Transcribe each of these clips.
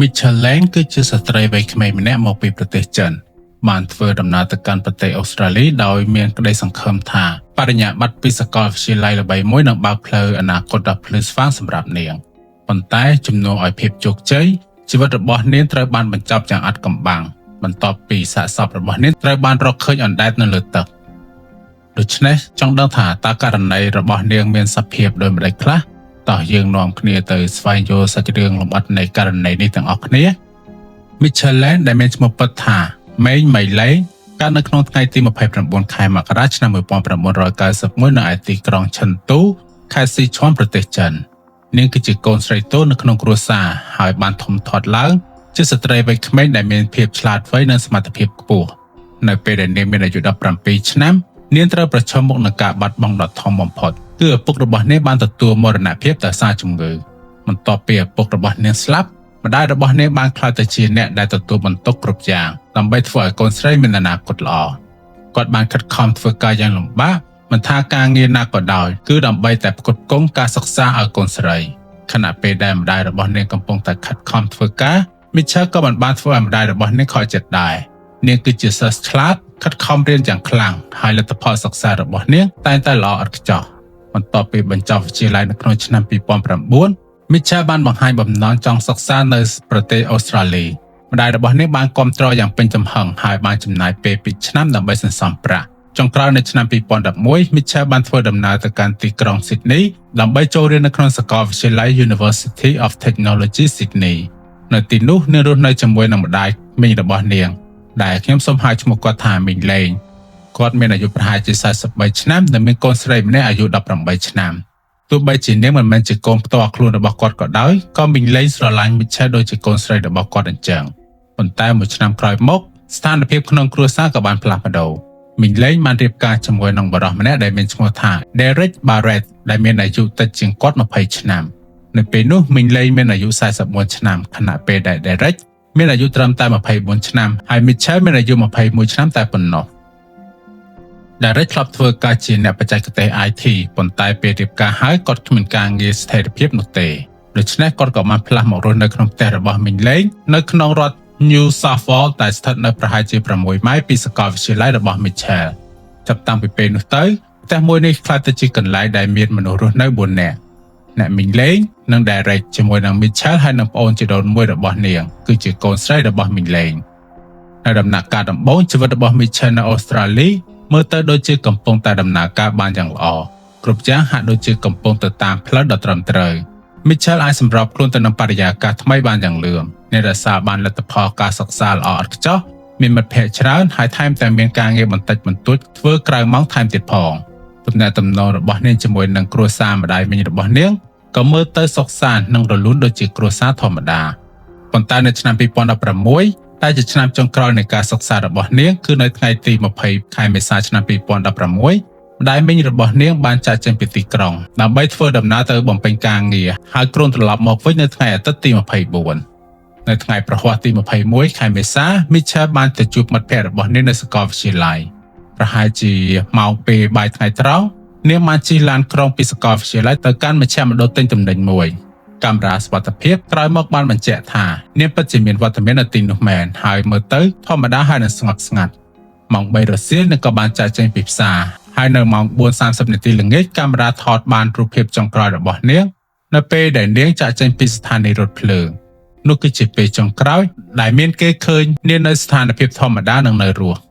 Michelin គឺជាស្ត្រីវ័យក្មេងម្នាក់មកពីប្រទេសចិនបានធ្វើដំណើរទៅកាន់ប្រទេសអូស្ត្រាលីដោយមានក្តីសង្ឃឹមថាបរិញ្ញាបត្រពីសាកលវិទ្យាល័យល្បីមួយនឹងបើកផ្លូវអនាគតដ៏ភ្លឺស្វាងសម្រាប់នាងប៉ុន្តែជំនួសឲ្យភាពជោគជ័យជីវិតរបស់នាងត្រូវបានបញ្ចប់យ៉ាងអាថ៌កំបាំងបន្ទាប់ពីសាកសពរបស់នាងត្រូវបានរកឃើញអណ្ដែតនៅលើទឹកដូច្នេះចង់ដឹងថាតើករណីរបស់នាងមានសភាពដូចម្តេចខ្លះតោះយើងនាំគ្នាទៅស្វែងយល់សាច់រឿងលម្អិតនៃករណីនេះទាំងអស់គ្នា Michelin ដែលមានឈ្មោះពិតថា Mei Meilei កើតនៅក្នុងថ្ងៃទី29ខែមករាឆ្នាំ1991នៅឯទីក្រុងឈិនទូខេត្តស៊ីឈួនប្រទេសចិននាងគឺជាកូនស្រីតូចនៅក្នុងគ្រួសារហើយបានធំធាត់ឡើងជាស្ត្រីវ័យក្មេងដែលមានភាពឆ្លាតវៃនិងសមត្ថភាពខ្ពស់នៅពេលដែលនាងមានអាយុ17ឆ្នាំនាងត្រូវប្រឈមមុខនឹងការបាត់បង់ដ៏ធំបំផុតគឺឪពុករបស់នាងបានទទួលមរណភាពដោយសារជំងឺបន្ទាប់ពីឪពុករបស់នាងស្លាប់ម្ដាយរបស់នាងបានក្លាយទៅជាអ្នកដែលទទួលបន្ទុកគ្រប់យ៉ាងដើម្បីធ្វើឲ្យកូនស្រីមានអនាគតល្អគាត់បានខិតខំធ្វើការយ៉ាងលំបាកមិនថាការងារណាក៏ដោយគឺដើម្បីតែផ្គត់ផ្គង់ការសិក្សាឲ្យកូនស្រីខណៈពេលដែលម្ដាយរបស់នាងកំពុងតែខិតខំធ្វើការMichelle ក៏បានធ្វើឲ្យម្ដាយរបស់នាងខកចិត្តដែរនាងគឺជាសិស្សឆ្លាតខិតខំរៀនយ៉ាងខ្លាំងហើយលទ្ធផលសិក្សារបស់នាងតែងតែល្អឥតខ្ចោះបន្ទាប់ពីបញ្ចប់វិទ្យាល័យនៅក្នុងឆ្នាំ2009 Michelle បានបង្ហាញបំណងចង់សិក្សានៅប្រទេសអូស្ត្រាលីម្ដាយរបស់នាងបានគាំទ្រយ៉ាងពេញទំហឹងហើយបានចំណាយពេល2ឆ្នាំដើម្បីសន្សំប្រាក់ចុងក្រោយនៅឆ្នាំ2011 Michelle បានធ្វើដំណើរទៅកាន់ទីក្រុង Sydney ដើម្បីចូលរៀននៅក្នុងសាកលវិទ្យាល័យ University of Technology Sydney នៅទីនោះនាងរស់នៅជាមួយនឹងម្ដាយមីងរបស់នាងដែលខ្ញុំសូមហៅឈ្មោះគាត់ថាមីងលេងគាត់មានអាយុប្រហែលជា43ឆ្នាំនិងមានកូនស្រីម្នាក់អាយុ18ឆ្នាំទោះបីជានាងមិនមែនជាកូនផ្ទាល់ខ្លួនរបស់គាត់ក៏ដោយក៏មីងលេងស្រឡាញ់ Michelle ដូចជាកូនស្រីរបស់គាត់អញ្ចឹងប៉ុន្តែមួយឆ្នាំក្រោយមកស្ថានភាពក្នុងគ្រួសារក៏បានផ្លាស់ប្ដូរមីងលេងបានរៀបការជាមួយនឹងបុរសម្នាក់ដែលមានឈ្មោះថា Derek Barrett ដែលមានអាយុតិចជាងគាត់20ឆ្នាំនៅពេលនោះមីងលេងមានអាយុ44ឆ្នាំខណៈពេលដែល Derek មានអាយុត្រឹមតែ24ឆ្នាំហើយ Michelle មានអាយុ21ឆ្នាំតែប៉ុណ្ណោះ Derek ធ្លាប់ធ្វើការជាអ្នកបច្ចេកទេស IT ប៉ុន្តែពេលរៀបការហើយគាត់គ្មានការងារស្ថិរភាពនោះទេដូច្នេះគាត់ក៏បានផ្លាស់មករស់នៅក្នុងផ្ទះរបស់មីងលេងនៅក្នុងរដ្ឋ New South Wales ដែលស្ថិតនៅប្រហែលជា6ម៉ាយពីសាកលវិទ្យាល័យរបស់ Michelle ចាប់តាំងពីពេលនោះទៅផ្ទះមួយនេះក្លាយទៅជាកន្លែងដែលមានមនុស្សរស់នៅ4នាក់អ្នកមីងលេងនិង Derek ជាមួយនឹង Michelle ហើយនិងប្អូនជីដូនមួយរបស់នាងគឺជាកូនស្រីរបស់មីងលេងនៅដំណាក់កាលដំបូងជីវិតរបស់ Michelle នៅអូស្ត្រាលីមើលទៅដូចជាកំពុងតែដំណើរការបានយ៉ាងល្អគ្រប់យ៉ាងហាក់ដូចជាកំពុងទៅតាមផ្លូវដ៏ត្រឹមត្រូវ Michelle អាចសម្របខ្លួនទៅនឹងបរិយាកាសថ្មីបានយ៉ាងលឿនអ្នករក្សាបានលទ្ធផលការសិក្សាល្អឥតខ្ចោះមានមិត្តភ័ក្តិច្រើនហើយថែមទាំងមានការងារបន្តិចបន្តួចធ្វើក្រៅម៉ោងថែមទៀតផងទំនាក់ទំនងរបស់នាងជាមួយនឹងគ្រួសារម្ដាយមីងរបស់នាងក៏មើលទៅសុខសាន្តនិងរលូនដូចជាគ្រួសារធម្មតាប៉ុន្តែនៅឆ្នាំ2016តែជាឆ្នាំចុងក្រោយនៃការសិក្សារបស់នាងគឺនៅថ្ងៃទី20ខែមេសាឆ្នាំ2016ម្ដាយមីងរបស់នាងបានចាកចេញពីទីក្រុងដើម្បីធ្វើដំណើរទៅបំពេញការងារហើយគ្រោងត្រឡប់មកវិញនៅថ្ងៃអាទិត្យទី24នៅថ្ងៃប្រហ័សទី21ខែមេសា Michelle បានទៅជួបមិត្តភ័ក្តិរបស់នាងនៅសាកលវិទ្យាល័យប្រហែលជាម៉ោងពេលបាយថ្ងៃត្រង់នាងបានជិះឡានក្រុងពីសាកលវិទ្យាល័យទៅកាន់មជ្ឈមណ្ឌលទិញទំនិញមួយកាមេរ៉ាសុវត្ថិភាពក្រោយមកបានបញ្ជាក់ថានាងពិតជាមានវត្តមាននៅទីនោះមែនហើយមើលទៅធម្មតាហើយនឹងស្ងប់ស្ងាត់ម៉ោង3រសៀលនាងក៏បានចាកចេញពីផ្សារហើយនៅម៉ោង 4:30 នាទីល្ងាចកាមេរ៉ាថតបានរូបភាពចុងក្រោយរបស់នាងនៅពេលដែលនាងចាកចេញពីស្ថានីយ៍រថភ្លើងនោះគឺជាពេលចុងក្រោយដែលមានគេឃើញនាងនៅស្ថានភាពធម្មតានិងនៅរស់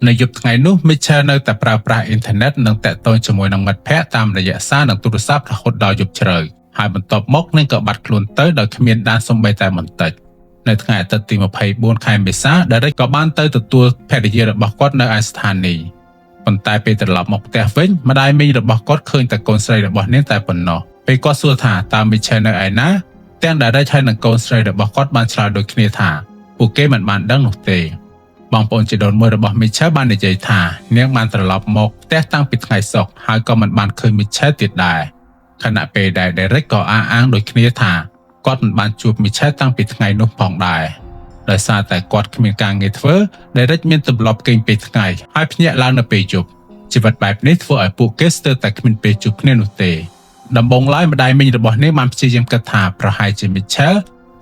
នៅយប់ថ្ងៃនោះ Michelle នៅតែប្រើប្រាស់អ៊ីនធឺណិតនិងតាក់ទងជាមួយនឹងមិត្តភ័ក្តិតាមរយៈសារនិងទូរស័ព្ទរហូតដល់យប់ជ្រៅហើយបន្ទាប់មកនាងក៏បាត់ខ្លួនទៅដោយគ្មានដានសូម្បីតែបន្តិចនៅថ្ងៃអាទិត្យទី24ខែមេសា Derek ក៏បានទៅទទួលភរិយារបស់គាត់នៅឯស្ថានីយ៍ប៉ុន្តែពេលត្រឡប់មកផ្ទះវិញម្ដាយមីងរបស់គាត់ឃើញតែកូនស្រីរបស់នាងតែប៉ុណ្ណោះពេលគាត់សួរថាតើ Michelle នៅឯណាទាំង Derek ហើយនិងកូនស្រីរបស់គាត់បានឆ្លើយដូចគ្នាថាពួកគេមិនបានដឹងនោះទេបងប្អូនជីដូនមួយរបស់ Michelle បាននិយាយថានាងបានត្រឡប់មកផ្ទះតាំងពីថ្ងៃសុក្រហើយក៏មិនបានឃើញ Michelle ទៀតដែរខណៈពេលដែល Derek ក៏អះអាងដូចគ្នាថាគាត់មិនបានជួប Michelle តាំងពីថ្ងៃនោះផងដែរដោយសារតែគាត់គ្មានការងារធ្វើ Derek មានទម្លាប់គេងពេលថ្ងៃហើយភ្ញាក់ឡើងនៅពេលយប់ជីវិតបែបនេះធ្វើឲ្យពួកគេស្ទើរតែគ្មានពេលជួបគ្នានោះទេដំបូងឡើយម្ដាយមីងរបស់នាងបានព្យាយាមគិតថាប្រហែលជា Michelle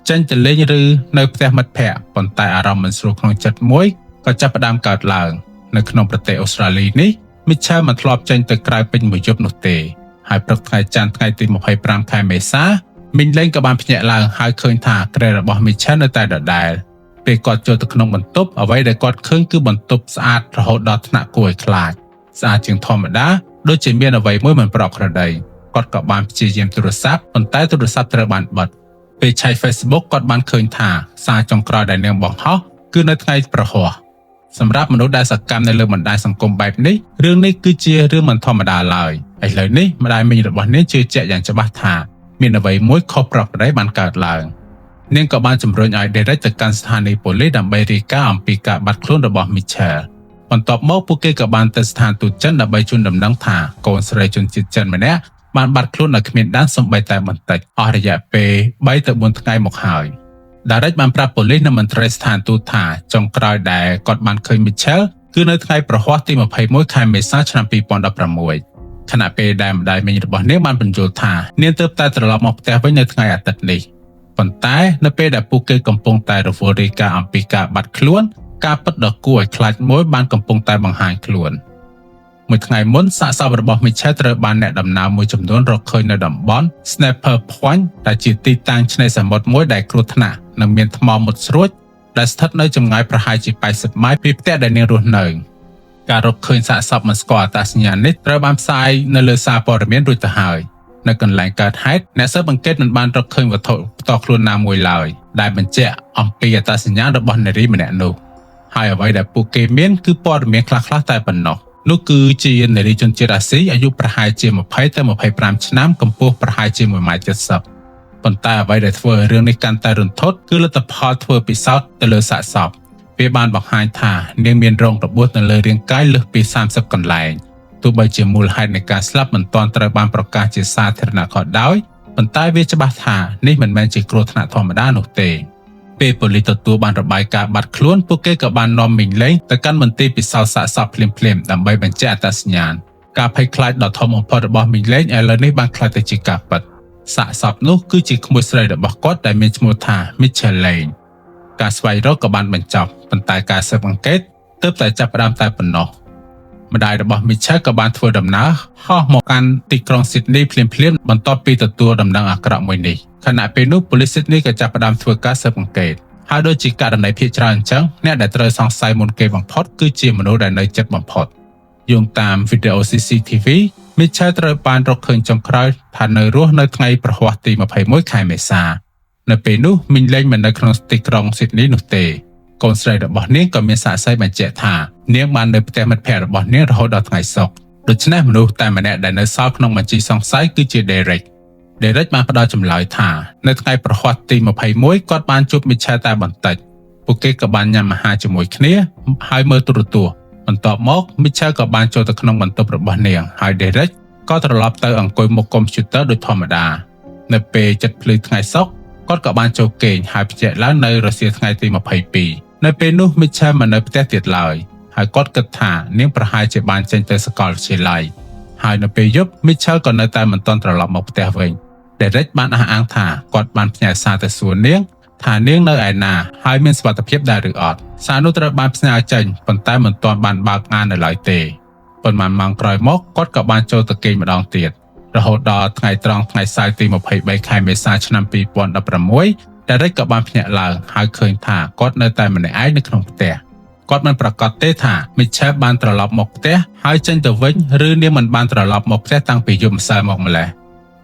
ចេញទៅលេងឬនៅផ្ទះមិត្តភ័ក្តិប៉ុន្តែអារម្មណ៍មិនស្រួលក្នុងចិត្តមួយក៏ចាប់ផ្ដើមកើតឡើងនៅក្នុងប្រទេសអូស្ត្រាលីនេះ Mitchell មិនធ្លាប់ចេញទៅក្រៅពេញមួយយប់នោះទេហើយព្រឹកថ្ងៃច័ន្ទថ្ងៃទី25ខែមេសាមីងលេងក៏បានភ្ញាក់ឡើងហើយឃើញថាក្រែរបស់ Mitchell នៅតែដដែលពេលគាត់ចូលទៅក្នុងបន្ទប់អ្វីដែលគាត់ឃើញគឺបន្ទប់ស្អាតរហូតដល់ថ្នាក់គួរឲ្យខ្លាចស្អាតជាងធម្មតាដូចជាមានអ្វីមួយមិនប្រក្រតីគាត់ក៏បានព្យាយាមទូរស័ព្ទប៉ុន្តែទូរស័ព្ទត្រូវបានបិទពេលឆែក Facebook គាត់បានឃើញថាសារចុងក្រោយដែលនាងបង្ហោះគឺនៅថ្ងៃប្រហ័សសម្រាប់មនុស្សដែលសកម្មនៅលើបណ្ដាញសង្គមបែបនេះរឿងនេះគឺជារឿងមិនធម្មតាឡើយឥឡូវនេះម្ដាយមីងរបស់នាងជឿជាក់យ៉ាងច្បាស់ថាមានអ្វីមួយខុសប្រក្រតីបានកើតឡើងនាងក៏បានជំរុញឲ្យ Derek ទៅកាន់ស្ថានីយ៍ប៉ូលីសដើម្បីរាយការណ៍អំពីការបាត់ខ្លួនរបស់ Mitchell បន្ទាប់មកពួកគេក៏បានទៅស្ថានទូតចិនដើម្បីជូនដំណឹងថាកូនស្រីជនជាតិចិនម្នាក់បានបាត់ខ្លួនដោយគ្មានដែនសូម្បីតែបន្តិចអស់រយៈពេល3ទៅ4ថ្ងៃមកហើយ Derek បានប្រាប់ប៉ូលីសនិងមន្ត្រីស្ថានទូតថាចុងក្រោយដែលគាត់បានឃើញ Mitchell គឺនៅថ្ងៃប្រហ័សទី21ខែមេសាឆ្នាំ2016ខណៈពេលដែលម្ដាយមីងរបស់នាងបានបញ្យល់ថានាងទើបតែត្រឡប់មកផ្ទះវិញនៅថ្ងៃអាទិត្យនេះប៉ុន្តែនៅពេលដែលពួកគេកំពុងតែរវល់រាយការណ៍អំពីការបាត់ខ្លួនការពិតដ៏គួរឲ្យខ្លាចមួយបានកំពុងតែបង្ហាញខ្លួនមួយថ្ងៃមុនសាកសពរបស់ Mitchell ត្រូវបានអ្នកដំណើរមួយចំនួនរកឃើញនៅតំបន់ Snapper Point ដែលជាទីតាំងឆ្នេរសមុទ្រមួយដែលគ្រោះថ្នាក់និងមានថ្មមុតស្រួចដែលស្ថិតនៅចម្ងាយប្រហែលជា80ម៉ាយពីផ្ទះដែលនាងរស់នៅការរកឃើញសាកសពមិនស្គាល់អត្តសញ្ញាណនេះត្រូវបានផ្សាយនៅលើសារព័ត៌មានរួចទៅហើយនៅកន្លែងកើតហេតុអ្នកស៊ើបអង្កេតមិនបានរកឃើញវត្ថុផ្ទាល់ខ្លួនណាមួយឡើយដែលបញ្ជាក់អំពីអត្តសញ្ញាណរបស់នារីម្នាក់នោះហើយអ្វីដែលពួកគេមានគឺព័ត៌មានខ្លះៗតែប៉ុណ្ណោះនោះគឺជានារីជនជាតិអាស៊ីអាយុប្រហែលជា20ទៅ25ឆ្នាំកម្ពស់ប្រហែលជា1.70 ម៉ែត្រប៉ុន្តែអ្វីដែលធ្វើឲ្យរឿងនេះកាន់តែរន្ធត់គឺលទ្ធផលធ្វើពិសោធន៍ទៅលើសាកសពវាបានបង្ហាញថានាងមានរងរបួសនៅលើរាងកាយលើសពី30កន្លែងទោះបីជាមូលហេតុនៃការស្លាប់មិនទាន់ត្រូវបានប្រកាសជាសាធារណៈក៏ដោយប៉ុន្តែវាច្បាស់ថានេះមិនមែនជាគ្រោះថ្នាក់ធម្មតានោះទេពេលប៉ូលីសទទួលបានរបាយការណ៍បាត់ខ្លួនពួកគេក៏បាននាំមីងលេងទៅកាន់មន្ទីរពិសោធន៍សាកសពភ្លាមៗដើម្បីបញ្ជាក់អត្តសញ្ញាណការភ័យខ្លាចដ៏ធំបំផុតរបស់មីងលេងឥឡូវនេះបានក្លាយទៅជាការពិតសាកសពនោះគឺជាក្មួយស្រីរបស់គាត់ដែលមានឈ្មោះថា Mitchell Lane ការស្វែងរកក៏បានបញ្ចប់ប៉ុន្តែការស៊ើបអង្កេតទើបតែចាប់ផ្ដើមតែប៉ុណ្ណោះម្ដាយរបស់ Mitchell ក៏បានធ្វើដំណើរហោះមកកាន់ទីក្រុង Sydney ភ្លាមៗបន្ទាប់ពីទទួលដំណឹងអាក្រក់មួយនេះខណៈពេលនោះប៉ូលីស Sydney ក៏ចាប់ផ្ដើមធ្វើការស៊ើបអង្កេតហើយដូចជាករណីភាគច្រើនអញ្ចឹងអ្នកដែលត្រូវសង្ស័យមុនគេបំផុតគឺជាមនុស្សដែលនៅជិតបំផុតយោងតាមវីដេអូ CCTV Mitchell ត្រូវបានរកឃើញចុងក្រោយថានៅរស់នៅថ្ងៃប្រហ័សទី21ខែមេសានៅពេលនោះមីងលេងមិននៅក្នុងទីក្រុង Sydney នោះទេកូនស្រីរបស់នាងក៏មានសាក្សីបញ្ជាក់ថានាងបាននៅផ្ទះមិត្តភ័ក្តិរបស់នាងរហូតដល់ថ្ងៃសុក្រដូច្នេះមនុស្សតែម្នាក់ដែលនៅសល់ក្នុងបញ្ជីសង្ស័យគឺជា Derek បានផ្ដល់ចម្លើយថានៅថ្ងៃប្រហ័សទី21គាត់បានជួប Mitchell តែបន្តិចពួកគេក៏បានញ៉ាំអាហារជាមួយគ្នាហើយមើលទូរទស្សន៍បន្ទាប់មក Mitchell ក៏បានចូលទៅក្នុងបន្ទប់របស់នាងហើយ Derek ក៏ត្រឡប់ទៅអង្គុយមុខកុំព្យូទ័រដូចធម្មតានៅពេលជិតភ្លឺថ្ងៃសុក្រគាត់ក៏បានចូលគេងហើយភ្ញាក់ឡើងនៅរសៀលថ្ងៃទី22នៅពេលនោះ Mitchell មិននៅផ្ទះទៀតឡើយហើយគាត់គិតថានាងប្រហែលជាបានចេញទៅសាកលវិទ្យាល័យហើយនៅពេលយប់ Mitchell ក៏នៅតែមិនទាន់ត្រឡប់មកផ្ទះវិញ Derek បានអះអាងថាគាត់បានផ្ញើសារទៅសួរនាងថានាងនៅឯណាហើយមានសុវត្ថិភាពដែរឬអត់សារនោះត្រូវបានផ្ញើចេញប៉ុន្តែមិនទាន់បានបើកអាននៅឡើយទេប៉ុន្មានម៉ោងក្រោយមកគាត់ក៏បានចូលទៅគេងម្ដងទៀតរហូតដល់ថ្ងៃត្រង់ថ្ងៃសៅរ៍ទី23ខែមេសាឆ្នាំ2016 Derek ក៏បានភ្ញាក់ឡើងហើយឃើញថាគាត់នៅតែម្នាក់ឯងនៅក្នុងផ្ទះគាត់មិនប្រកាសទេថា Mitchell បានត្រឡប់មកផ្ទះហើយចេញទៅវិញឬនាងមិនបានត្រឡប់មកផ្ទះតាំងពីយប់ម្សិលមកម្ល៉េះ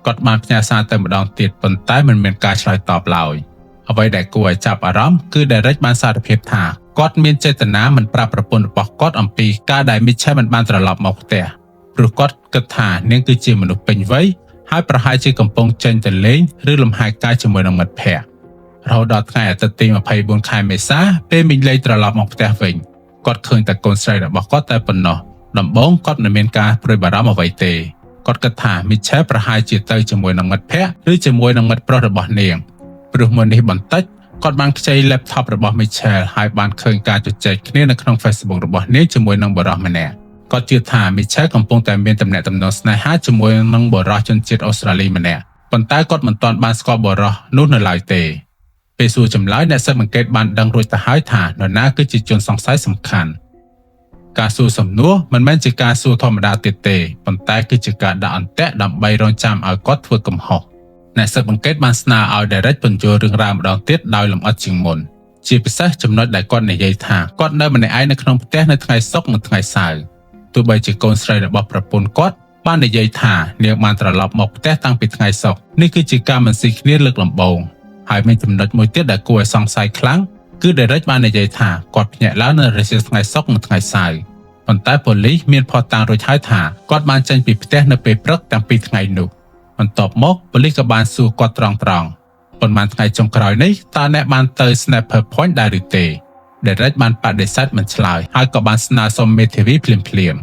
គាត់បានផ្ញើសារទៅម្ដងទៀតប៉ុន្តែមិនមានការឆ្លើយតបឡើយអ្វីដែលគួរឲ្យចាប់អារម្មណ៍គឺ Derek បានសារភាពថាគាត់មានចេតនាមិនប្រាប់ប្រពន្ធរបស់គាត់អំពីការដែល Mitchell មិនបានត្រឡប់មកផ្ទះព្រោះគាត់គិតថានាងគឺជាមនុស្សពេញវ័យហើយប្រហែលជាកំពុងចេញទៅលេងឬលំហែកាយជាមួយនឹងមិត្តភ័ក្តិរហូតដល់ថ្ងៃអាទិត្យទី24ខែមេសាពេលមីងលេងត្រឡប់មកផ្ទះវិញគាត់ឃើញតែកូនស្រីរបស់គាត់តែប៉ុណ្ណោះដំបូងគាត់មិនមានការព្រួយបារម្ភអ្វីទេគាត់គិតថា Mitchell ប្រហែលជាទៅជាមួយនឹងមិត្តភ័ក្តិឬជាមួយនឹងមិត្តប្រុសរបស់នាងព្រោះមុននេះបន្តិចគាត់បានខ្ចី laptop របស់ Mitchell ហើយបានឃើញការជជែកគ្នានៅក្នុង Facebook របស់នាងជាមួយនឹងបុរសម្នាក់គាត់ជឿថា Mitchell កំពុងតែមានទំនាក់ទំនងស្នេហាជាមួយនឹងបុរសជនជាតិអូស្ត្រាលីម្នាក់ប៉ុន្តែគាត់មិនទាន់បានស្គាល់បុរសនោះនៅឡើយទេ ពេលសួរចម្លើយអ្នកស៊ើបអង្កេតបានដឹងរួចទៅហើយថានរណាគឺជាជនសង្ស័យសំខាន់ការសួរសំណួរមិនមែនជាការសួរធម្មតាទៀតទេប៉ុន្តែគឺជាការដាក់អន្ទាក់ដើម្បីរងចាំឲ្យគាត់ធ្វើកំហុសអ្នកស៊ើបអង្កេតបានស្នើឲ្យ Derek បញ្ចូលរឿងរ៉ាវម្ដងទៀតដោយលម្អិតជាងមុនជាពិសេសចំណុចដែលគាត់និយាយថាគាត់នៅម្នាក់ឯងនៅក្នុងផ្ទះនៅថ្ងៃសុក្រនិងថ្ងៃសៅរ៍ទោះបីជាកូនស្រីរបស់ប្រពន្ធគាត់បាននិយាយថានាងបានត្រឡប់មកផ្ទះតាំងពីថ្ងៃសុក្រនេះគឺជាការមិនស៊ីគ្នាលើកដំបូងហើយមានចំណុចមួយទៀតដែលគួរឲ្យសង្ស័យខ្លាំងគឺ Derek បាននិយាយថាគាត់ភ្ញាក់ឡើងនៅរសៀលថ្ងៃសុក្រនិងថ្ងៃសៅរ៍ប៉ុន្តែប៉ូលីសមានភស្តុតាងរួចហើយថាគាត់បានចេញពីផ្ទះនៅពេលព្រឹកតាំងពីថ្ងៃនោះបន្ទាប់មកប៉ូលីសក៏បានសួរគាត់ត្រង់ៗប៉ុន្មានថ្ងៃចុងក្រោយនេះតើអ្នកបានទៅ Snapper Point ដែរឬទេ Derek បានបដិសេធមិនឆ្លើយហើយក៏បានស្នើសុំមេធាវីភ្លាមៗ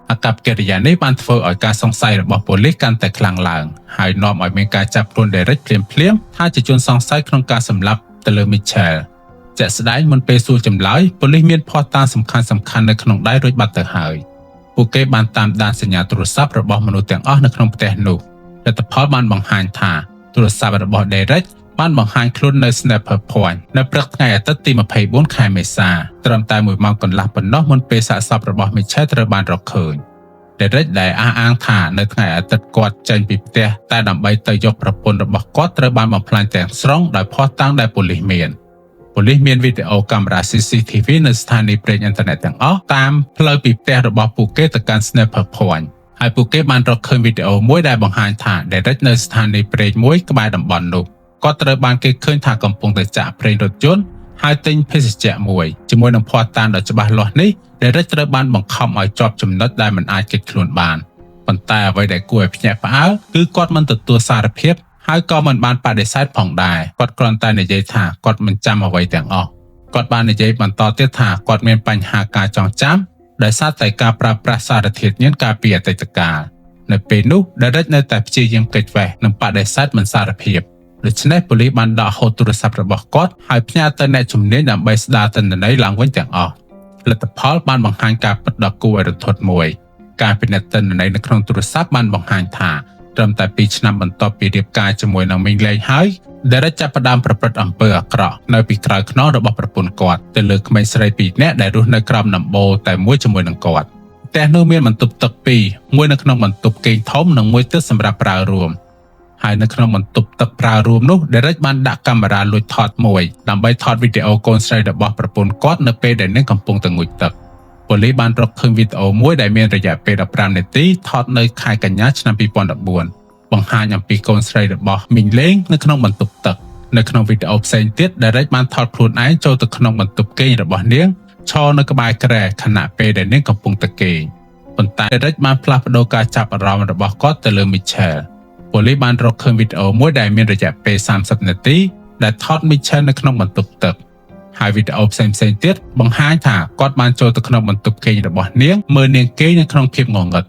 អាកប្បកិរិយានេះបានធ្វើឲ្យការសង្ស័យរបស់ប៉ូលីសកាន់តែខ្លាំងឡើងហើយនាំឲ្យមានការចាប់ខ្លួន Derek ភ្លាមៗថាជាជនសង្ស័យក្នុងការសម្លាប់ទៅលើ Mitchell ជាក់ស្ដែងមុនពេលសួរចម្លើយប៉ូលីសមានភស្តុតាងសំខាន់ៗនៅក្នុងដៃរួចបាត់ទៅហើយពួកគេបានតាមដានសញ្ញាទូរស័ព្ទរបស់មនុស្សទាំងអស់នៅក្នុងផ្ទះនោះលទ្ធផលបានបង្ហាញថាទូរស័ព្ទរបស់ Derek បានបង្ហាញខ្លួននៅ Snapper Point នៅព្រឹកថ្ងៃអាទិត្យទី24ខែមេសាត្រឹមតែ1ម៉ោងកន្លះប៉ុណ្ណោះមុនពេលសាកសពរបស់ Mitchell ត្រូវបានរកឃើញ Derek ដែលអះអាងថានៅថ្ងៃអាទិត្យគាត់ចេញពីផ្ទះតែដើម្បីទៅយកប្រពន្ធរបស់គាត់ត្រូវបានបំផ្លាញទាំងស្រុងដោយភស្តុតាងដែលប៉ូលីសមានវីដេអូកាមេរ៉ា CCTV នៅស្ថានីយ៍ប្រេងឥន្ធនៈទាំងអស់តាមផ្លូវពីផ្ទះរបស់ពួកគេទៅកាន់ Snapper Point ហើយពួកគេបានរកឃើញវីដេអូមួយដែលបង្ហាញថា Derek នៅស្ថានីយ៍ប្រេងមួយក្បែរតំបន់នោះគាត់ត្រូវបានគេឃើញថាកំពុងតែចាក់ប្រេងរថយន្តហើយទិញភេសជ្ជៈមួយជាមួយនឹងភស្តុតាងដ៏ច្បាស់លាស់នេះ Derek ត្រូវបានបង្ខំឲ្យជាប់ចំណុចដែលមិនអាចគេចខ្លួនបានប៉ុន្តែអ្វីដែលគួរឲ្យភ្ញាក់ផ្អើលគឺគាត់មិនទទួលសារភាពហើយក៏មិនបានបដិសេធផងដែរគាត់គ្រាន់តែនិយាយថាគាត់មិនចាំអ្វីទាំងអស់គាត់បាននិយាយបន្តទៀតថាគាត់មានបញ្ហាការចងចាំដោយសារតែការប្រើប្រាស់សារធាតុញៀនកាលពីអតីតកាលនៅពេលនោះ Derek នៅតែព្យាយាមគេចវេះនិងបដិសេធមិនសារភាពដូច្នេះប៉ូលីសបានដកហូតទូរស័ព្ទរបស់គាត់ហើយផ្ញើទៅអ្នកជំនាញដើម្បីស្ដារទិន្នន័យឡើងវិញទាំងអស់លទ្ធផលបានបង្ហាញការពិតដ៏គួរឲ្យរន្ធត់មួយការពិនិត្យទិន្នន័យនៅក្នុងទូរស័ព្ទបានបង្ហាញថាត្រឹមតែ2ឆ្នាំបន្ទាប់ពីរៀបការជាមួយនឹងមីងលេងហើយ Derek ចាប់ផ្ដើមប្រព្រឹត្តអំពើអាក្រក់នៅពីក្រោយខ្នងរបស់ប្រពន្ធគាត់ទៅលើក្មេងស្រី2នាក់ដែលរស់នៅក្រោមដំបូលតែមួយជាមួយនឹងគាត់ផ្ទះនោះមានបន្ទប់ទឹក2មួយនៅក្នុងបន្ទប់គេងធំនិងមួយទៀតសម្រាប់ប្រើរួមហើយនៅក្នុងបន្ទប់ទឹកប្រើរួមនោះ Derek បានដាក់កាមេរ៉ាលួចថតមួយដើម្បីថតវីដេអូកូនស្រីរបស់ប្រពន្ធគាត់នៅពេលដែលនាងកំពុងតែងូតទឹកប៉ូលីសបានរកឃើញវីដេអូមួយដែលមានរយៈពេល15នាទីថតនៅខែកញ្ញាឆ្នាំ2014បង្ហាញអំពីកូនស្រីរបស់មីងលេងនៅក្នុងបន្ទប់ទឹកនៅក្នុងវីដេអូផ្សេងទៀត Derek បានថតខ្លួនឯងចូលទៅក្នុងបន្ទប់គេងរបស់នាងឈរនៅក្បែរគ្រែខណៈពេលដែលនាងកំពុងតែគេងប៉ុន្តែ Derek បានផ្លាស់ប្ដូរការចាប់អារម្មណ៍របស់គាត់ទៅលើ Mitchellប៉ូលីសបានរកឃើញវីដេអូមួយដែលមានរយៈពេល30នាទីដែលថត Mitchell នៅក្នុងបន្ទប់ទឹកហើយវីដេអូផ្សេងៗទៀតបង្ហាញថាគាត់បានចូលទៅក្នុងបន្ទប់គេងរបស់នាងមើលនាងគេងនៅក្នុងភាពងងឹត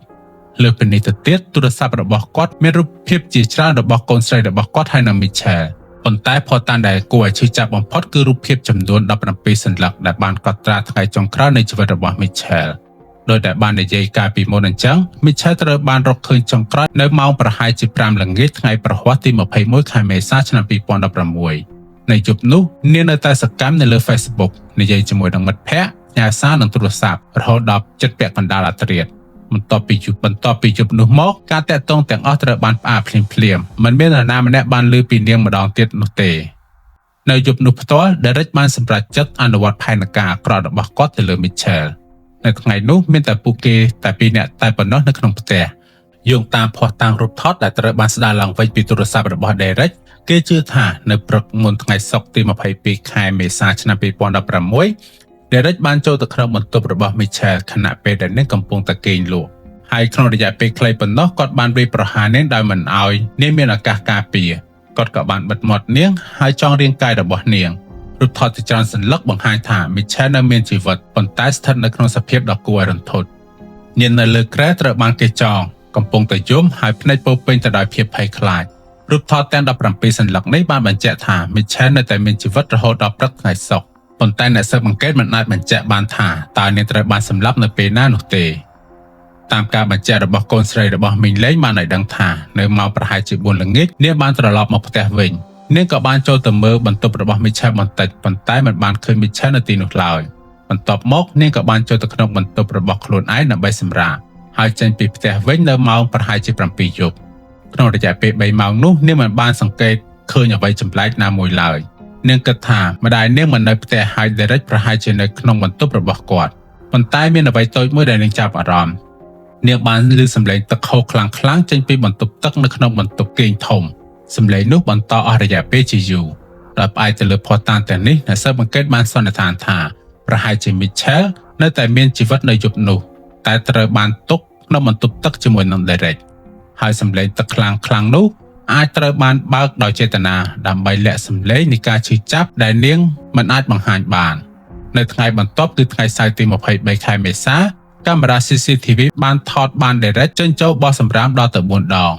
លើសពីនេះទៅទៀតទូរស័ព្ទរបស់គាត់មានរូបភាពជាច្រើនរបស់កូនស្រីរបស់គាត់ហើយនិង Mitchell ប៉ុន្តែភស្តុតាងដែលគួរឲ្យឈឺចាប់បំផុតគឺរូបភាពចំនួន17សន្លឹកដែលបានកត់ត្រាថ្ងៃចុងក្រោយនៃជីវិតរបស់ Mitchellដោយតែបាននិយាយកាលពីមុនអញ្ចឹង Mitchell ត្រូវបានរកឃើញចុងក្រោយនៅម៉ោងប្រហែលជា5ល្ងាចថ្ងៃប្រហ័សទី21ខែមេសាឆ្នាំ2016នៅយប់នោះនាងនៅតែសកម្មនៅលើ Facebook និយាយជាមួយនឹងមិត្តភ័ក្តិផ្ញើសារនិងទូរស័ព្ទរហូតដល់ជិតពាក់កណ្ដាលអាធ្រាត្របន្ទាប់ពីយប់នោះមកការតាក់ទងទាំងអស់ត្រូវបានផ្អាកភ្លាមៗមិនមាននរណាម្នាក់បានឮពីនាងម្ដងទៀតនោះទេនៅយប់នោះផ្ទាល់ Derek បានសម្រេចចិត្តអនុវត្តផែនការអាក្រក់របស់គាត់ទៅលើ Mitchell នៅថ្ងៃនោះមានតែពួកគេតែ2នាក់តែប៉ុណ្ណោះនៅក្នុងផ្ទះយោងតាមភស្តុតាងរូបថតដែលត្រូវបានស្ដារឡើងវិញពីទូរស័ព្ទរបស់ Derek គេជឿថានៅព្រឹកមុនថ្ងៃសុក្រទី22ខែមេសាឆ្នាំ2016 Derek បានចូលទៅក្នុងបន្ទប់របស់ Mitchell ខណៈពេលដែលនាងកំពុងតែគេងលក់ហើយក្នុងរយៈពេលខ្លីប៉ុណ្ណោះគាត់បានវាយប្រហារនាងដោយមិនឲ្យនាងមានឱកាសការពារគាត់ក៏បានបិទមាត់នាងហើយចងរាងកាយរបស់នាងរូបថតជាច្រើនសន្លឹកបង្ហាញថា Mitchell នៅមានជីវិតប៉ុន្តែស្ថិតនៅក្នុងសភាពដ៏គួរឲ្យរន្ធត់នាងនៅលើគ្រែត្រូវបានគេចងកំពុងតែយំហើយភ្នែកពោពេញទៅដោយភាពភ័យខ្លាចរូបថតទាំង17សន្លឹកនេះបានបញ្ជាក់ថា Mitchell នៅតែមានជីវិតរហូតដល់ព្រឹកថ្ងៃសុក្រប៉ុន្តែអ្នកស៊ើបអង្កេតមិនអាចបញ្ជាក់បានថាតើនាងត្រូវបានសម្លាប់នៅពេលណានោះទេតាមការបញ្ជាក់របស់កូនស្រីរបស់មីងលេងបានឲ្យដឹងថានៅម៉ោងប្រហែលជា4ល្ងាចនាងបានត្រឡប់មកផ្ទះវិញ នាងក៏បានចូលទៅមើលបន្ទប់របស់ Mitchell បន្តិចប៉ុន្តែមិនបានឃើញ Mitchell នៅទីនោះឡើយបន្ទាប់មកនាងក៏បានចូលទៅក្នុងបន្ទប់របស់ខ្លួនឯងដើម្បីសម្រាកហើយចេញពីផ្ទះវិញនៅម៉ោងប្រហែលជា 7 យប់ក្នុងរយៈពេល 3 ម៉ោងនោះនាងមិនបានសង្កេតឃើញអ្វីចម្លែកណាមួយឡើយនាងគិតថាម្ដាយនាងមិននៅផ្ទះហើយ Derek ប្រហែលជានៅក្នុងបន្ទប់របស់គាត់ប៉ុន្តែមានអ្វីតូចមួយដែលនាងចាប់អារម្មណ៍នាងបានឮសំឡេងទឹកហូរខ្លាំងៗចេញពីបន្ទប់ទឹកនៅក្នុងបន្ទប់គេងធំសំឡេងនោះបន្តអស់រយៈពេលជាយូរដោយផ្អែកទៅលើភស្តុតាងទាំងនេះអ្នកស៊ើបអង្កេតបានសន្និដ្ឋានថាប្រហែលជា Mitchell នៅតែមានជីវិតនៅយប់នោះតែត្រូវបានទុកក្នុងបន្ទប់ទឹកជាមួយនឹង Derek ហើយសំឡេងទឹកខ្លាំងៗនោះអាចត្រូវបានបើកដោយចេតនាដើម្បីលាក់សំឡេងនៃការឈឺចាប់ដែលនាងមិនអាចបង្ហាញបាននៅថ្ងៃបន្ទាប់គឺថ្ងៃសៅរ៍ទី 23 ខែមេសាកាមេរ៉ា CCTV បានថតបាន Derek ចេញចូលបោះសម្រាមដល់ទៅ 4 ដង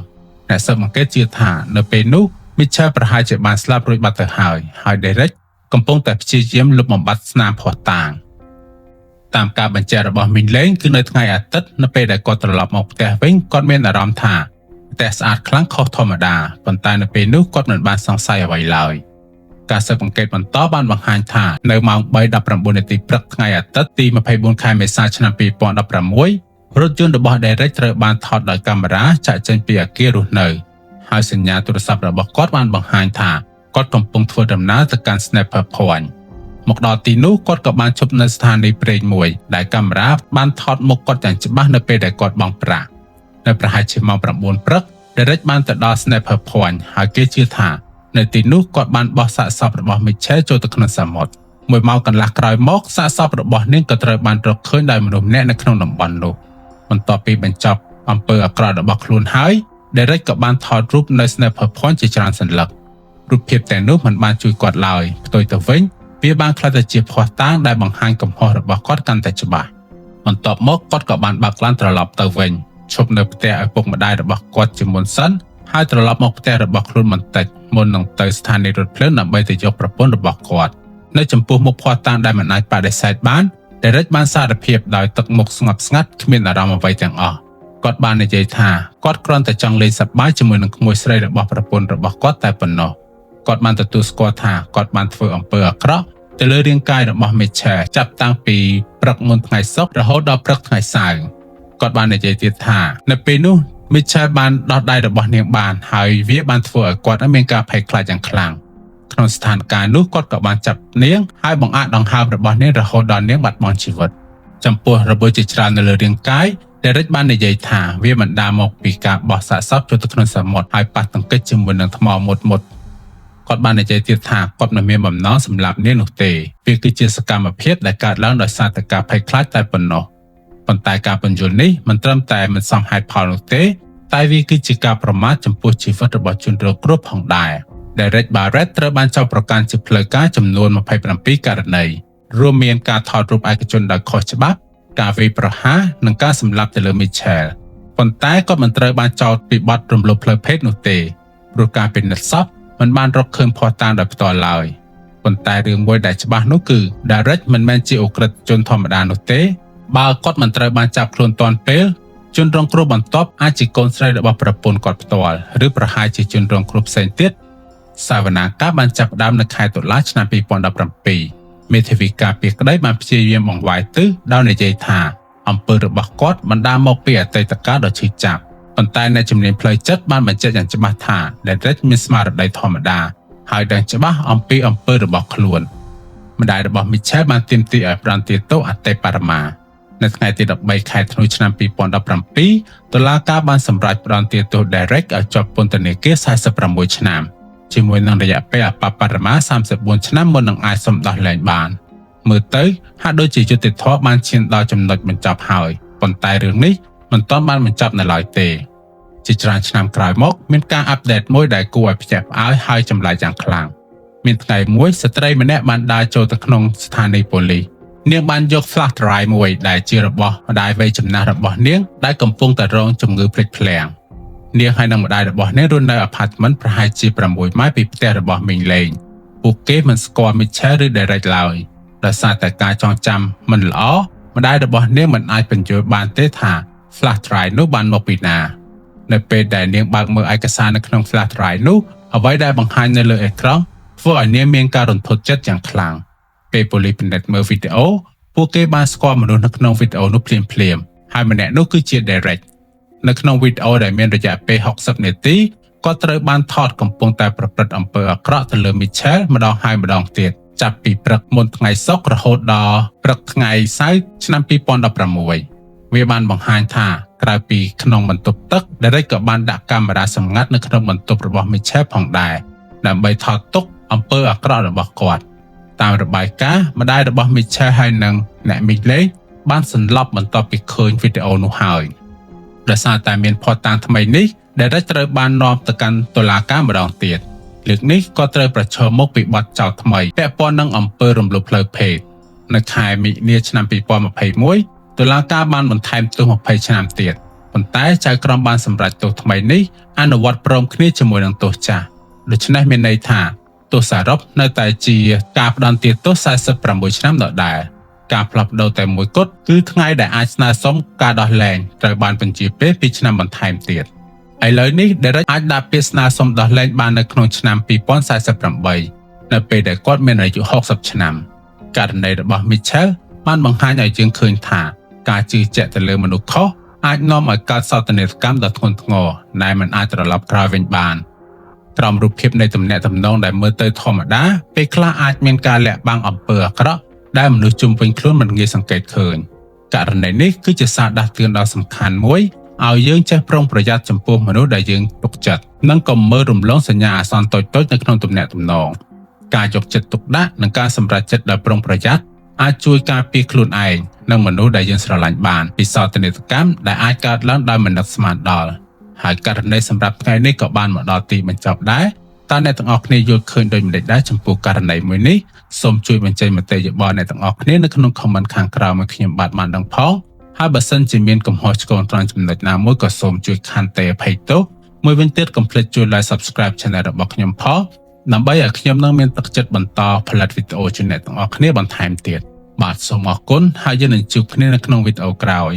អ្នកស៊ើបអង្កេតជឿថានៅពេលនោះ Mitchell ប្រហែលជាបានស្លាប់រួចបាត់ទៅហើយ Derek កំពុងតែព្យាយាមលុបបំបាត់ស្នាមភស្តុតាងតាមការបញ្ជាក់របស់មីងលេងគឺនៅថ្ងៃអាទិត្យនៅពេលដែលគាត់ត្រឡប់មកផ្ទះវិញគាត់មានអារម្មណ៍ថាផ្ទះស្អាតខ្លាំងខុសធម្មតាប៉ុន្តែនៅពេលនោះគាត់មិនបានសង្ស័យអ្វីឡើយការស៊ើបអង្កេតបន្តបានបង្ហាញថានៅម៉ោង 3:19 នាទីព្រឹកថ្ងៃអាទិត្យទី 24 ខែមេសាឆ្នាំ 2016 រថយន្តរបស់ Derek ត្រូវបានថតដោយកាមេរ៉ាចាក់ចេញពីអគាររស់នៅហើយសញ្ញាទូរស័ព្ទរបស់គាត់បានបង្ហាញថាគាត់កំពុងធ្វើដំណើរទៅកាន់ Sniper Point មកដល់ទីនោះគាត់ក៏បានឈប់នៅស្ថានីយ៍ប្រេងមួយដែលកាមេរ៉ាបានថតមុខគាត់យ៉ាងច្បាស់នៅពេលដែលគាត់បង់ប្រាក់នៅប្រហែលជាម៉ោង 9 ព្រឹក Derek បានទៅដល់ Sniper Point ហើយគេជឿថានៅទីនោះគាត់បានបោះសាកសពរបស់ Mitchell ចូលទៅក្នុងសមុទ្រមួយម៉ោងកន្លះក្រោយមកសាកសពរបស់នាងក៏ត្រូវបានរកឃើញដោយមនុស្សម្នាក់នៅក្នុងតំបន់នោះបន្ទាប់ពីបញ្ចប់អំពើអាក្រក់របស់ខ្លួនហើយ Derek ក៏បានថតរូបនៅ Sniper Point ជាច្រើនសន្លឹករូបភាពទាំងនោះមិនបានជួយគាត់ឡើយផ្ទុយទៅវិញវាបានក្លាយទៅជាភស្តុតាងដែលបង្ហាញកំហុសរបស់គាត់កាន់តែច្បាស់បន្ទាប់មកគាត់ក៏បានបើកឡានត្រឡប់ទៅវិញឈប់នៅផ្ទះឪពុកម្ដាយរបស់គាត់ជាមុនសិនហើយត្រឡប់មកផ្ទះរបស់ខ្លួនបន្តិចមុននឹងទៅស្ថានីយ៍រថភ្លើងដើម្បីទៅយកប្រពន្ធរបស់គាត់នៅចំពោះមុខភស្តុតាងដែលមិនអាចបដិសេធបាន Derek បានសារភាពដោយទឹកមុខស្ងប់ស្ងាត់គ្មានអារម្មណ៍អ្វីទាំងអស់គាត់បាននិយាយថាគាត់គ្រាន់តែចង់លេងសប្បាយជាមួយនឹងក្មួយស្រីរបស់ប្រពន្ធរបស់គាត់តែប៉ុណ្ណោះគាត់បានទទួលស្គាល់ថាគាត់បានធ្វើអំពើអាក្រក់ទៅលើរាងកាយរបស់ Mitchell ចាប់តាំងពីព្រឹកមុនថ្ងៃសុក្ររហូតដល់ព្រឹកថ្ងៃសៅរ៍គាត់បាននិយាយទៀតថានៅពេលនោះ Mitchell បានដោះដៃរបស់នាងបានហើយវាបានធ្វើឲ្យគាត់មានការភ័យខ្លាចយ៉ាងខ្លាំងក្នុងស្ថានភាពនោះគាត់ក៏បានចាប់នាងហើយបង្អាក់ដង្ហើមរបស់នាងរហូតដល់នាងបាត់បង់ជីវិតចំពោះរបួសជាច្រើននៅលើរាងកាយ Derek បាននិយាយថាវាបណ្ដាលមកពីការបោះសាកសពចូលទៅក្នុងសមុទ្រហើយប៉ះទង្គិចជាមួយនឹងថ្មមុតគាត់បាននិយាយទៀតថាគាត់មិនមានបំណងសម្លាប់នាងនោះទេវាគឺជាសកម្មភាពដែលកើតឡើងដោយសារតែការភ័យខ្លាចតែប៉ុណ្ណោះប៉ុន្តែការបញ្យល់នេះមិនត្រឹមតែមិនសមហេតុផលនោះទេតែវាគឺជាការប្រមាថចំពោះជីវិតរបស់ជនរងគ្រោះផងដែរ Derek Barrett ត្រូវបានចោទប្រកាន់ជាផ្លូវការចំនួន 27 ករណីរួមមានការថតរូបឯកជនដោយខុសច្បាប់ការវាយប្រហារនិងការសម្លាប់ទៅលើ Mitchell ប៉ុន្តែគាត់មិនត្រូវបានចោទពីបទរំលោភផ្លូវភេទនោះទេព្រោះការពិនិត្យសពមិនបានរកឃើញភស្តុតាងដោយផ្ទាល់ឡើយប៉ុន្តែរឿងមួយដែលច្បាស់នោះគឺ Derek មិនមែនជាឧក្រិដ្ឋជនធម្មតានោះទេបើគាត់មិនត្រូវបានចាប់ខ្លួនទាន់ពេលជនរងគ្រោះបន្ទាប់អាចជាកូនស្រីរបស់ប្រពន្ធគាត់ផ្ទាល់ឬប្រហែលជាជនរងគ្រោះផ្សេងទៀតសាវនាកាបានចាប់ផ្ដើមនៅខែតុលាឆ្នាំ 2017 មេធាវីការពារក្តីបានព្យាយាមបង្វែរទិសដោយនិយាយថាអំពើរបស់គាត់បណ្ដាលមកពីអតីតកាលដ៏ឈឺចាប់ប៉ុន្តែអ្នកជំនាញផ្លូវចិត្តបានបញ្ជាក់យ៉ាងច្បាស់ថា Derek មានស្មារតីធម្មតាហើយដឹងច្បាស់អំពីអំពើរបស់ខ្លួនម្ដាយរបស់ Mitchell បានទាមទារឲ្យផ្ដន្ទាទោសអតីតបរមានៅថ្ងៃទី 13 ខែធ្នូឆ្នាំ 2017 តុលាការបានសម្រេចផ្ដន្ទាទោស Derek ឲ្យជាប់ពន្ធនាគារ 46 ឆ្នាំជាមួយនឹងរយៈពេលអបបរមា 34 ឆ្នាំមុននឹងអាចសម្ដោះលែងបានមើលទៅហាក់ដូចជាយុត្តិធម៌បានឈានដល់ចំណុចបញ្ចប់ហើយប៉ុន្តែរឿងនេះមិនទាន់បានបញ្ចប់នៅឡើយទេជាច្រើនឆ្នាំក្រោយមកមានការអាប់ដេតមួយដែលគួរឲ្យភ្ញាក់ផ្អើលហើយចម្លែកយ៉ាងខ្លាំងមានថ្ងៃមួយស្ត្រីម្នាក់បានដើរចូលទៅក្នុងស្ថានីយ៍ប៉ូលីសនាងបានយក flash drive មួយដែលជារបស់ម្ដាយវ័យចំណាស់របស់នាងដែលកំពុងតែរងជំងឺភ្លេចភ្លាំងនាងហើយនិងម្ដាយរបស់នាងរស់នៅអាផាតមិនប្រហែលជា 6 ម៉ាយល៍ពីផ្ទះរបស់មីងលេងពួកគេមិនស្គាល់ Mitchell ឬ Derek ឡើយដោយសារតែការចងចាំមិនល្អម្ដាយរបស់នាងមិនអាចបញ្យល់បានទេថា flash drive នោះបានមកពីណានៅពេលដែលនាងបើកមើលឯកសារនៅក្នុង flash drive នោះ អ្វីដែលបង្ហាញនៅលើអេក្រង់ធ្វើឲ្យនាងមានការរន្ធត់ចិត្តយ៉ាងខ្លាំងពេលប៉ូលីសពិនិត្យមើលវីដេអូពួកគេបានស្គាល់មនុស្សនៅក្នុងវីដេអូនោះភ្លាមៗហើយម្នាក់នោះគឺជា Derek នៅក្នុងវីដេអូដែលមានរយៈពេល60នាទីគាត់ត្រូវបានថតកំពុងតែប្រព្រឹត្តអំពើអាក្រក់ទៅលើ Mitchell ម្ដងហើយម្ដងទៀតចាប់ពីព្រឹកមុនថ្ងៃសុក្ររហូតដល់ព្រឹកថ្ងៃសៅរ៍ឆ្នាំ2016វាបានបង្ហាញថាក្រៅពីក្នុងបន្ទប់ទឹក Derek ក៏បានដាក់កាមេរ៉ាសម្ងាត់នៅក្នុងបន្ទប់របស់ Mitchell ផងដែរដើម្បីថតទុកអំពើអាក្រក់របស់គាត់តាមរបាយការណ៍ម្ដាយរបស់ Mitchell ហើយនិងអ្នកមីលេងបានសន្លប់បន្ទាប់ពីឃើញវីដេអូនោះហើយដោយសារតែមានភស្តុតាងថ្មីនេះ Derek ត្រូវបាននាំទៅកាន់តុលាការម្ដងទៀតលើកនេះក៏ត្រូវប្រឈមមុខពីបទចោទថ្មីពាក់ព័ន្ធនឹងអំពើរំលោភផ្លូវភេទនៅខែមិនិនាឆ្នាំ2021តុលាការបានបន្ថែមទោស20ឆ្នាំទៀតប៉ុន្តែចៅក្រមបានសម្រេចទោសថ្មីនេះអនុវត្តព្រមគ្នាជាមួយនឹងទោសចាស់ដូច្នេះមានន័យថាទោសសរុបនៅតែជាការផ្ដន្ទាទោស46ឆ្នាំដដែលការផ្លាស់ប្ដូរតែមួយគត់គឺថ្ងៃដែលអាចស្នើសុំការដោះលែងត្រូវបានបញ្ជាពេល2ឆ្នាំបន្ថែមទៀតឥឡូវនេះ Derek អាចដាក់ពាក្យស្នើសុំដោះលែងបាននៅក្នុងឆ្នាំ2048នៅពេលដែលគាត់មានអាយុ60ឆ្នាំករណីរបស់ Mitchell បានបង្ហាញឲ្យយើងឃើញថាការជឿជាក់ទៅលើមនុស្សខុសអាចនាំឲ្យកើតសោកនាដកម្មដ៏ធ្ងន់ធ្ងរដែលមិនអាចត្រឡប់ក្រោយវិញបានក្រោមរូបភាពនៃទំនាក់ទំនងដែលមើលទៅធម្មតាពេលខ្លះអាចមានការលាក់បាំងអំពើអាក្រក់ដែលមនុស្សជុំវិញខ្លួនមិនងាយសង្កេតឃើញករណីនេះគឺជាសារដាស់តឿនដ៏សំខាន់មួយឲ្យយើងចេះប្រុងប្រយ័ត្នចំពោះមនុស្សដែលយើងទុកចិត្តនិងកុំមើលរំលងសញ្ញាអាសន្នតូចៗនៅក្នុងទំនាក់ទំនងការយកចិត្តទុកដាក់និងការសម្រេចចិត្តដោយប្រុងប្រយ័ត្នអាចជួយការពារខ្លួនឯងនិងមនុស្សដែលយើងស្រឡាញ់បានពីសោកនាដកម្មដែលអាចកើតឡើងដោយមិននឹកស្មានដល់ហើយករណីសម្រាប់ថ្ងៃនេះក៏បានមកដល់ទីបញ្ចប់ដែរតើអ្នកទាំងអស់គ្នាយល់ឃើញដូចម្តេចដែរចំពោះករណីមួយនេះសូមជួយបញ្ចេញមតិយោបល់អ្នកទាំងអស់គ្នានៅក្នុង comment ខាងក្រោមឲ្យខ្ញុំបាទបានដឹងផងហើយបើសិនជាមានកំហុសឆ្គងត្រង់ចំណុចណាមួយក៏សូមជួយខន្តីអភ័យទោសមួយវិញទៀតកុំភ្លេចជួយ like subscribe channel របស់ខ្ញុំផងដើម្បីឲ្យខ្ញុំនឹងមានទឹកចិត្តបន្តផលិតវីដេអូជូនអ្នកទាំងអស់គ្នាបន្ថែមទៀតបាទសូមអរគុណហើយយើងនឹងជួបគ្នានៅក្នុងវីដេអូក្រោយ